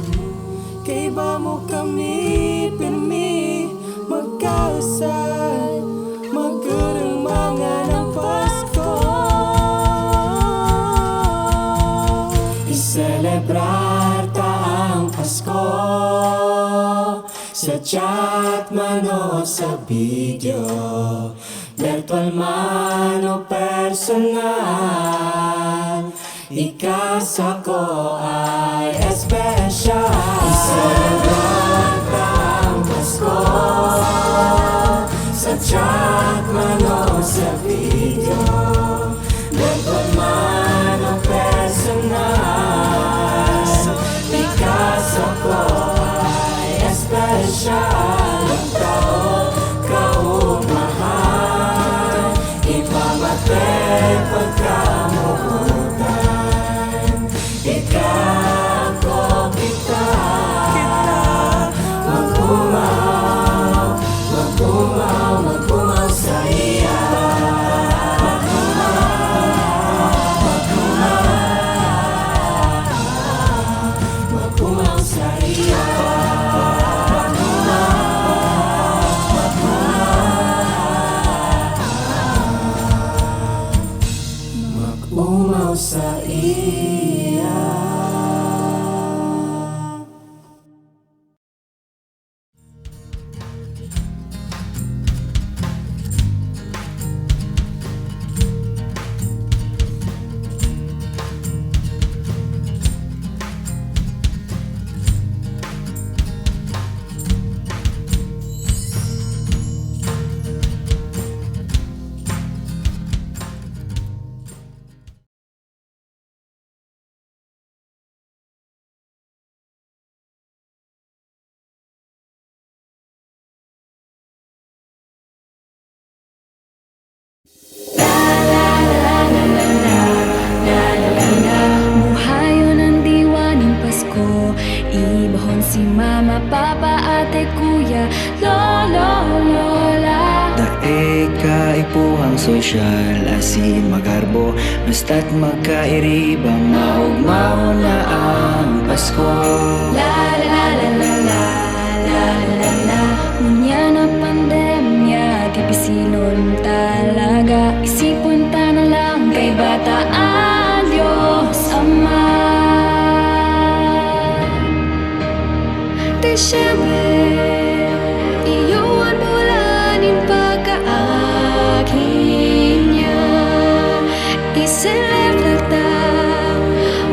Kay ba mo kami pirmi magkausal, magurang mga ng Pasko. Iselebrar ta ang Pasko, sa chat man o sa video, virtual man o personal. Ikasa ko ay espesyal. Iselebrar ta ang Pasko, sa chat man o sa video, virtual man o personal. Ikasa ko ay espesyal, ang tao kaugmahan, ipamate pagkamuutan. Ikaw ko kita, Tugon si mama, papa, ate, kuya, lolo, lola. Dae ka ipuhang sosyal, asin magarbo, basta't magkairiba, maugmaw na ang Pasko. La la la la la la la la. Munya na pandemya, di pisilon talaga. Isipon ta na lang kay bataan, Diyos Ama. Desyembre, iyuan bulanin pagkaakin niya. I-celebrate ta,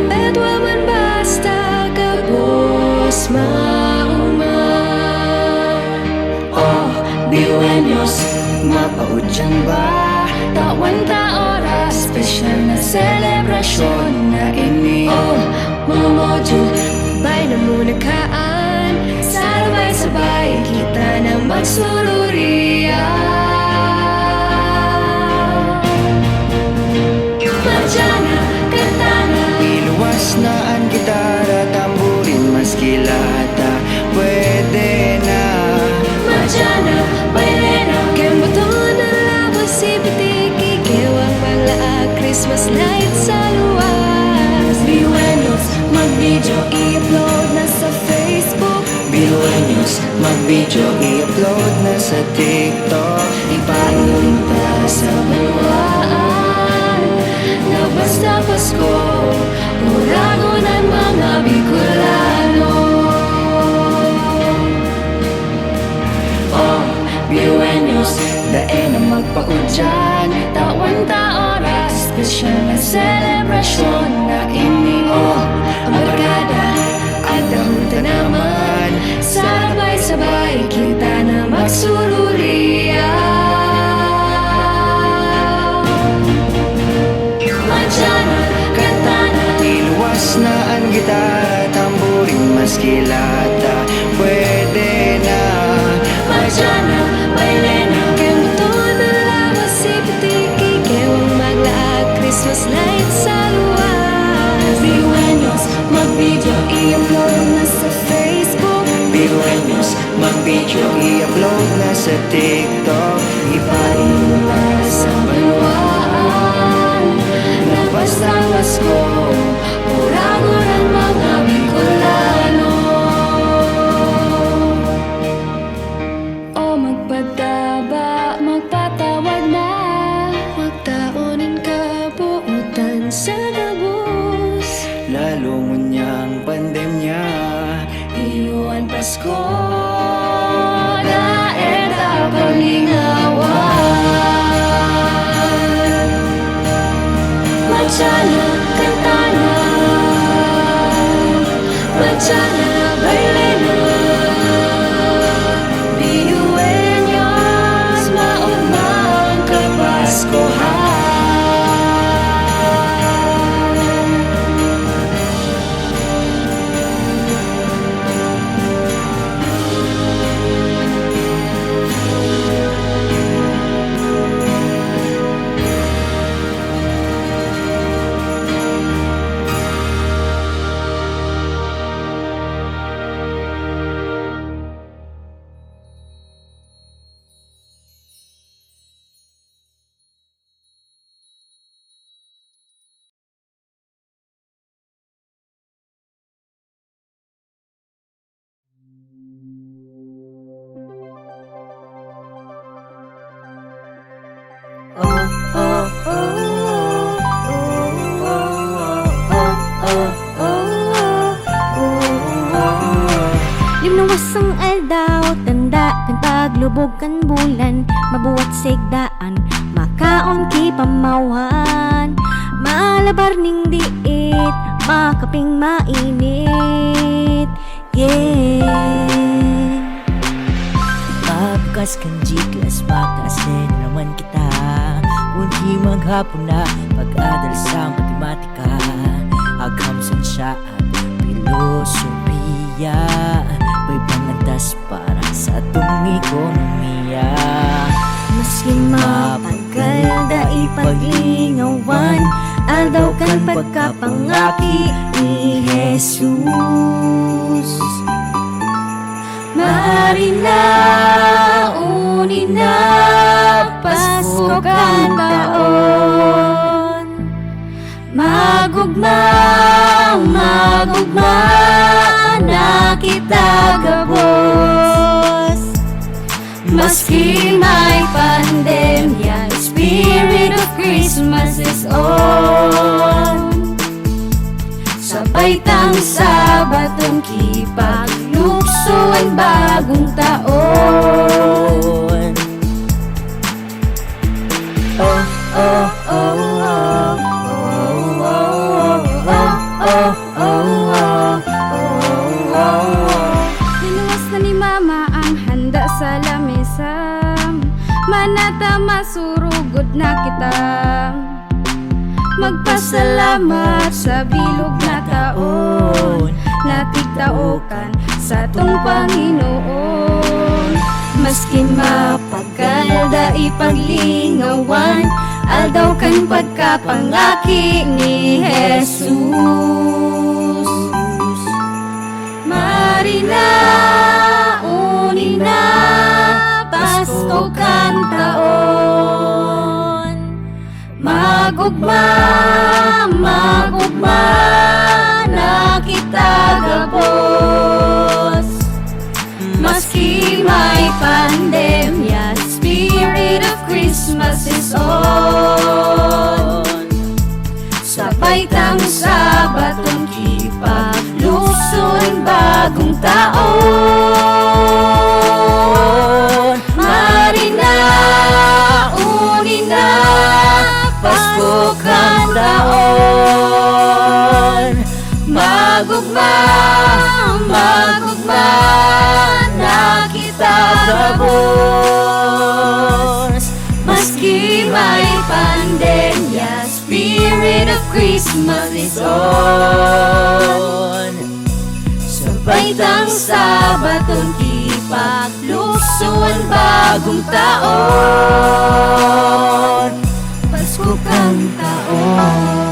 bedwa man basta kabos mauma. Oh, biwenyos, mapaudyan ba? Tawan ta oras, special na selebrasyon na ini. Oh, mga module, bay na muna kaan. Sabay-sabay kita na magsururiya. Madyana, kantana, Iluwas na ang gitara, tamburin, maskilata, pwede na. madyana, bailena. Kembato na labas si Bitiki, kewang maglaag Christmas night sa luwas. Biwenos, mag-video, i-upload na sa Facebook. Biwenyos, mag-video, i-upload na sa TikTok. Ipailin pa sa banwaan na basta Pasko, urago ng mga Bicolano. Oh, biwenyos, Dae na magpaudyan, tawan ta oras, special na selebrasyon na ini. Oh, ang barkada at dahunta naman, sabay-sabay kita na magsururiya. Madyana, kantana, iluwas na ang gitara, tamburin, maskilata, pwede na. madyana, bailena. Kembato na labas si Bitiki, kewang maglaag Christmas night sa luwas. Biwenyos, mag-video, i-upload na sa Facebook. Biwenyos, mag-video, i-upload na sa TikTok. Ipailin pa sa banwaan na basta Pasko, urago ng mga Bicolano. O magpadaba, magpatawad na, magtaonin kabuutan sa gabos. Lalo ngunyang pandemya, Iluan Pasko na eta palingawan. Madyana, kantana, madyana, bailena. Biuenyos, maugmang kapaskohan. Limnawasang aldaw, tanda kan paglubog kan bulan, mabuwat sigdaan, makaon ki pamawan, malabar ning diit, makaping mainit. Yeah. Pagkas kan jiklas, bakas din naman kita. Kunti maghapon na pag-adal sa matematika, aghamsan siya at filosofiya, may pangantas para sa atong ekonomiya. Maski mapagkal da ipaglingawan, aldaw kan pagkapangaki ni Jesus. Marina, uni na, Pasko kang taon. Magugma, magugma na kita gabos. Maski may pandemya, spirit of Christmas is on. Sabay tang Sabaton kipaglukso ang bagong taon. Oh, oh, oh, oh, oh, oh, oh, oh, oh. Niluwas na ni Mama ang handa sa lamesa, manata masurugod na kita. Magpasalamat sa bilog na taon, natigtaokan sa tong Panginoon. Maski mapagkalda ipaglingawan, aldaw kan pagkapangaki ni Jesus. Marina, uni na, Pasko kan taon. Magugma, magugma na kita gabos. Maski may pandemya, spirit of Christmas is on. Sabay tang Sabaton kipaglukson bagong taon. Marina, uni na, Pasko kang taon. Magugma, magugma na kita gabos. Maski may pandemya, spirit of Christmas is on. Sabay tang Sabaton kipaglukso ang bagong taon. Pasko kang taon.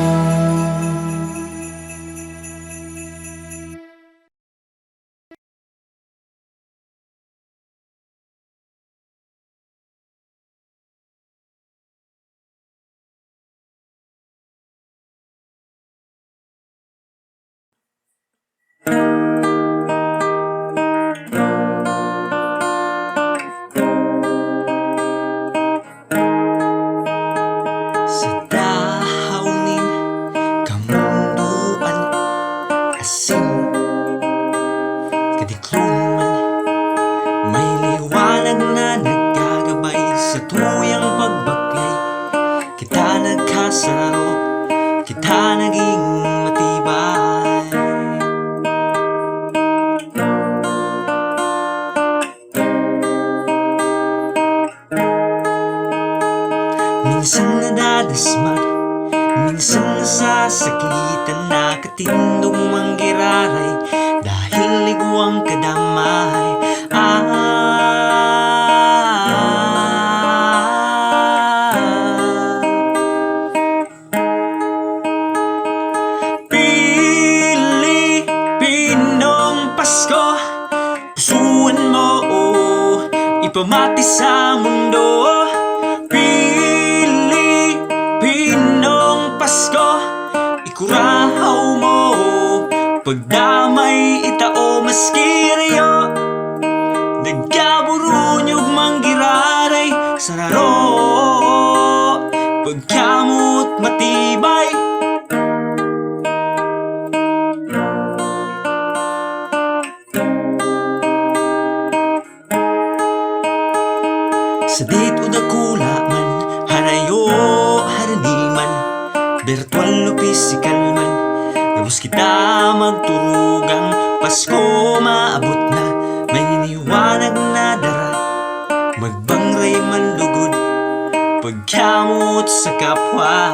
Sa dahawnin kamunduan asin kadikluman, may liwanag na nagagabay sa tuyang pagbaklay. Kita nagkasaro, kita naging matibay. Minsan nadadasmat, minsan nasasakitan, nakatindong manggiraray dahil liguang kadamay. Pilipinong Pasko, pusuan mo, ipamati sa mundo. Pilipinong Pasko, ikurahaw mo, pagdamay itao maski riyo. Nagkaburunyog manggiraray sa raro, pagkamot matibay. Sa dito dakula man, harayo haraniman, virtual o physical man, gabos kita magturugang Pasko maabot na, may iniwanag na dara, magbangray man lugod, pagkamot sa kapwa.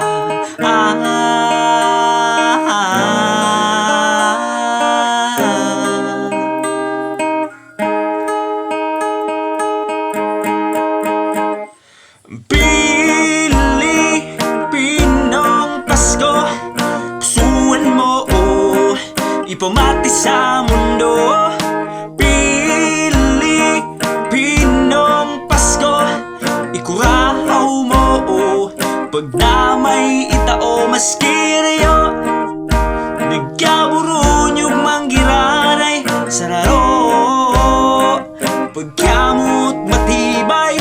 Pilipinong Pasko, pusuan mo, ipamati sa mundo. Pilipinong pagkamot matibay.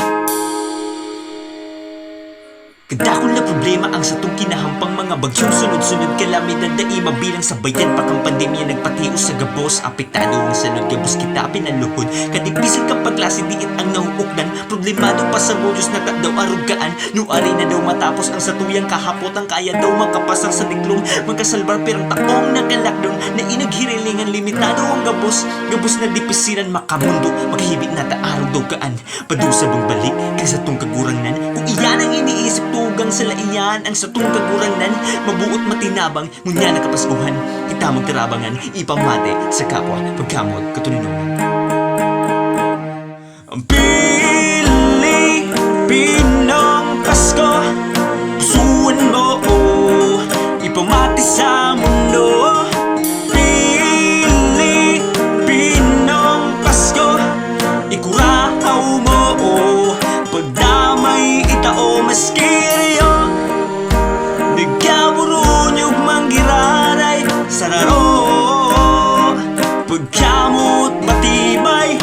Kadakol na problema ang satong kinahampang mga bagyong sunod-sunod kalamidad na mabilang sabayan pakang pandemya nagpatios sa gabos. Apektado ang salud gabos kita pinaluhod. Kadipisan kang paglasi diit ang nahuukdan. Problemado pa sa mulyos na daw arugaan. Nuari na daw matapos ang satuyang kahapot. Ang kaya daw makapasang sa tiklong magkasalbar perang taong nakalakdon. Na inaghirilingan limitado ang gabos. Gabos na dipisiran makamundo. Maghibit na taarong daw kaan. Padusa bang balik kay satong kagurangnan. Kung iyan ang iniisip tugang sa laiyan ang satong kagurangnan. Mabuot matinabang ngunya nakapaskuhan. Kita magtarabangan ipamate sa kapwa pagkamot katununan. Ang Pilipinong Pasko, pusuan mo, ipamati sa mundo. Pilipinong Pasko, ikurahaw mo, pagdamay itao maskiriyo. Nagkaburunyog manggiraray sa raro, pagkamot matibay.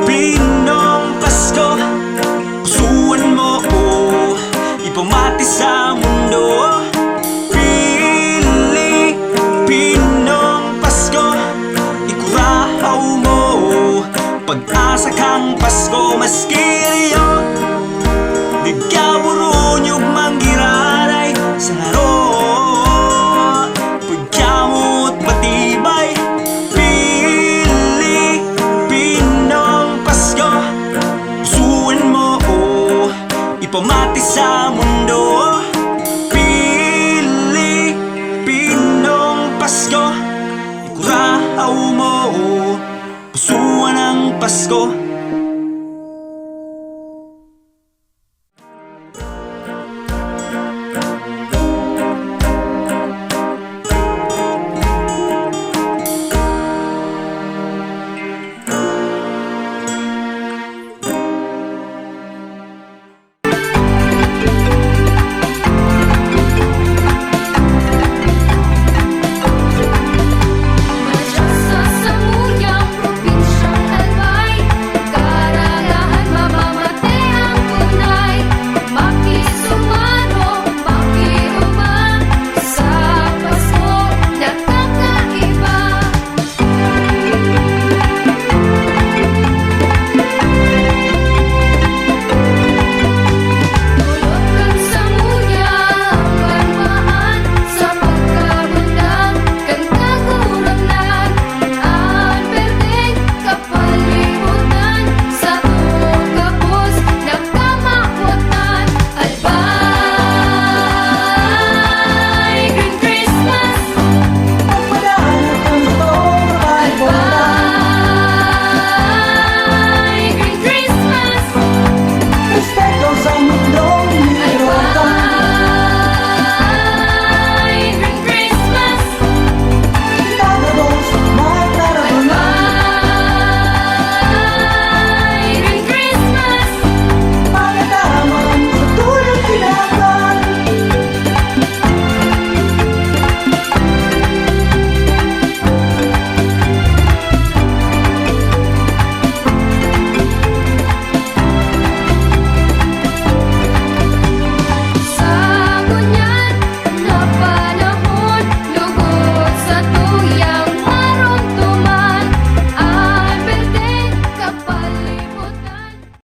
Pilipinong Pasko, pusuan mo, ipamati sa mundo. Pilipinong Pasko, ikurahaw mo, pag-asa kang Pasko maskiriyo. Nagkaburunyog manggiraray sa laro, pagkamot matibay. Pilipinong Pasko, pusuan mo, ipamati sa mundo. Pilipinong Pasko, ikurahaw mo, pusuan ang Pasko